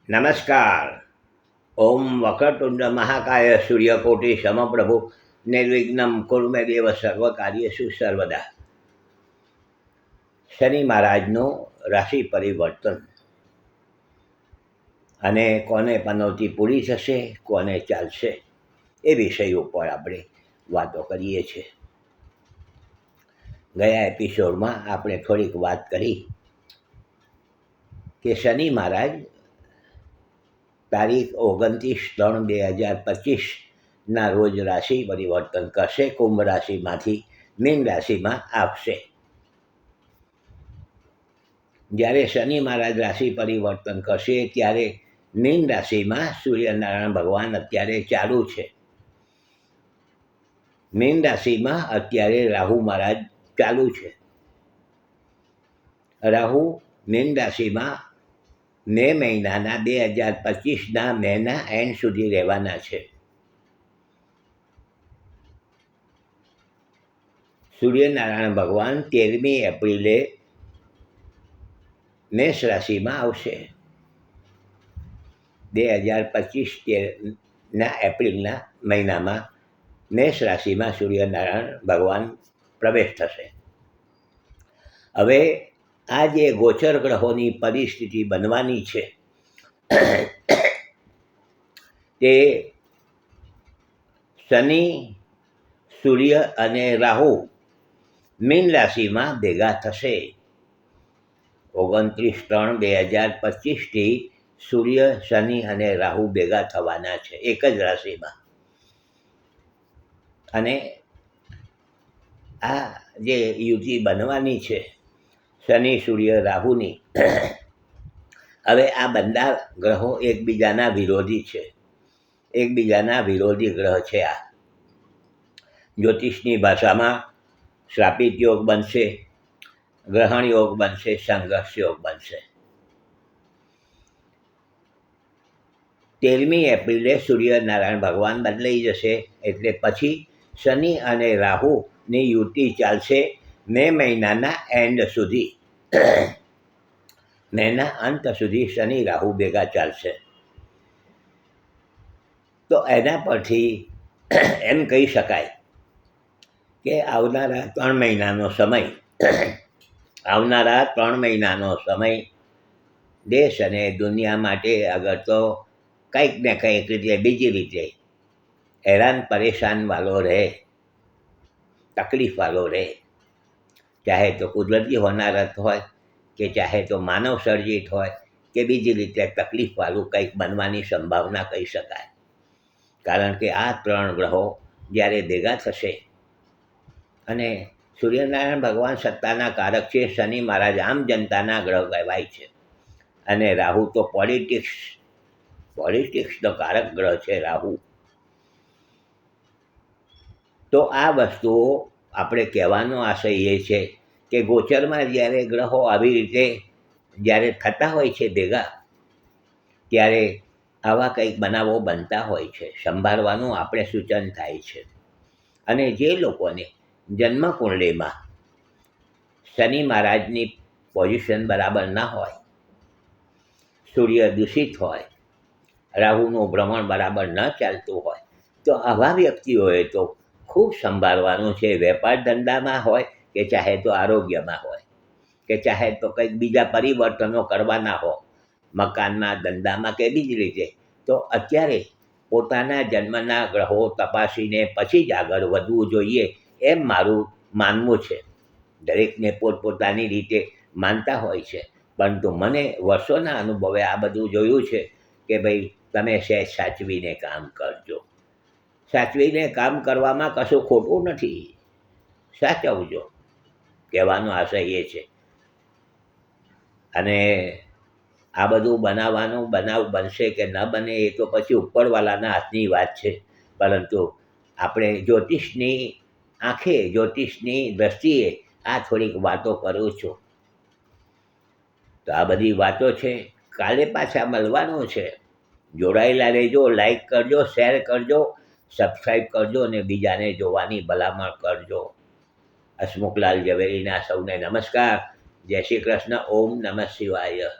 નમસ્કાર. ઓમ વક્રતુંડ મહાકાય સૂર્યકોટિ સમપ્રભુ નિર્વિઘ્નમ કુરુ મે દેવ સર્વ કાર્યેષુ સર્વદા. શનિ મહારાજનું રાશિ પરિવર્તન અને કોને પનોતી પૂરી થશે, કોને ચાલશે, એ વિષય ઉપર આપણે વાતો કરીએ છીએ. ગયા એપિસોડમાં આપણે થોડીક વાત કરી કે શનિ મહારાજ તારીખ 29/3/2025ના રોજ રાશિ પરિવર્તન કરશે. કુંભ રાશિમાંથી મીન રાશિમાં આવશે. જ્યારે શનિ મહારાજ રાશિ પરિવર્તન કરશે ત્યારે મીન રાશિમાં સૂર્યનારાયણ ભગવાન અત્યારે ચાલુ છે. મીન રાશિમાં અત્યારે રાહુ મહારાજ ચાલુ છે. રાહુ મીન રાશિમાં મે મહિનાના 2025ના મેના એન્ડ સુધી રહેવાના છે. સૂર્યનારાયણ ભગવાન 13મી એપ્રિલે મેષ રાશિમાં આવશે. 2025ના એપ્રિલના મહિનામાં મેષ રાશિમાં સૂર્યનારાયણ ભગવાન પ્રવેશ થશે. હવે આ જે ગોચર ગ્રહોની પરિસ્થિતિ બનવાની છે તે શનિ, સૂર્ય અને રાહુ મીન રાશિમાં ભેગા થશે. 29/3/2025થી સૂર્ય, શનિ અને રાહુ ભેગા થવાના છે એક જ રાશિમાં. અને આ જે યુતિ બનવાની છે શનિ, સૂર્ય, રાહુની, હવે આ બધા ગ્રહો એકબીજાના વિરોધી છે. એકબીજાના વિરોધી ગ્રહ છે. આ જ્યોતિષની ભાષામાં શ્રાપિત યોગ બનશે, ગ્રહણ યોગ બનશે, સંઘર્ષ યોગ બનશે. 13મી એપ્રિલે સૂર્યનારાયણ ભગવાન બદલાઈ જશે એટલે પછી શનિ અને રાહુની યુતિ ચાલશે મે મહિનાના એન્ડ સુધી. મેના અંત સુધી શનિ રાહુ ભેગા ચાલશે. તો એના પરથી એમ કહી શકાય કે આવનારા 3 મહિનાનો સમય દેશ અને દુનિયા માટે અગર તો કંઈક ને કંઈક રીતે બીજી રીતે હેરાન પરેશાન વાળો રહે, તકલીફ વાળો રહે. ચાહે તો કુદરતી હોનારત હોય કે ચાહે તો માનવ સર્જિત હોય કે બીજી રીતે તકલીફવાળું કંઈક બનવાની સંભાવના કહી શકાય. કારણ કે આ 3 ગ્રહો જ્યારે ભેગા થશે અને સૂર્યનારાયણ ભગવાન સત્તાના કારક છે, શનિ મહારાજ આમ જનતાના ગ્રહ કહેવાય છે અને રાહુ તો પોલિટિક્સનો કારક ગ્રહ છે રાહુ. તો આ વસ્તુઓ આપણે કહેવાનો આશય એ છે કે ગોચરમાં જ્યારે ગ્રહો આવી રીતે જ્યારે થતા હોય છે ભેગા, ત્યારે આવા કંઈક બનાવો બનતા હોય છે. સંભાળવાનું આપણે સૂચન થાય છે. અને જે લોકોને જન્મકુંડળીમાં શનિ મહારાજની પોઝિશન બરાબર ના હોય, સૂર્ય દૂષિત હોય, રાહુનું ભ્રમણ બરાબર ન ચાલતું હોય, તો આવા વ્યક્તિઓએ તો ખૂબ સંભાળવાનું છે. વેપાર ધંધામાં હોય કે ચાહે તો આરોગ્યમાં હોય કે ચાહે તો કંઈક બીજા પરિવર્તનો કરવાના હોય, મકાનમાં, ધંધામાં કે બીજી રીતે, તો અત્યારે પોતાના જન્મના ગ્રહો તપાસીને પછી જ આગળ વધવું જોઈએ એમ મારું માનવું છે. દરેકને પોતપોતાની રીતે માનતા હોય છે, પરંતુ મને વર્ષોના અનુભવે આ બધું જોયું છે કે ભાઈ તમે સહેજ સાચવીને કામ કરજો. સાચવીને કામ કરવામાં કશું ખોટું નથી. સાચવજો, કહેવાનો આશય એ છે. અને આ બધું બનાવ બનશે કે ન બને એ તો પછી ઉપરવાલાના હાથની વાત છે. પરંતુ આપણે જ્યોતિષની આંખે, જ્યોતિષની દૃષ્ટિએ આ થોડીક વાતો કરું છું. તો આ બધી વાતો છે. કાલે પાછા મળવાનું છે. જોડાયેલા રહેજો. લાઈક કરજો, શેર કરજો, સબસ્ક્રાઈબ કરજો અને બીજાને જોવાની ભલામણ કરજો. હસમુખલાલ ઝવેરીના સૌને નમસ્કાર. જય શ્રી કૃષ્ણ. ઓમ નમઃ શિવાય.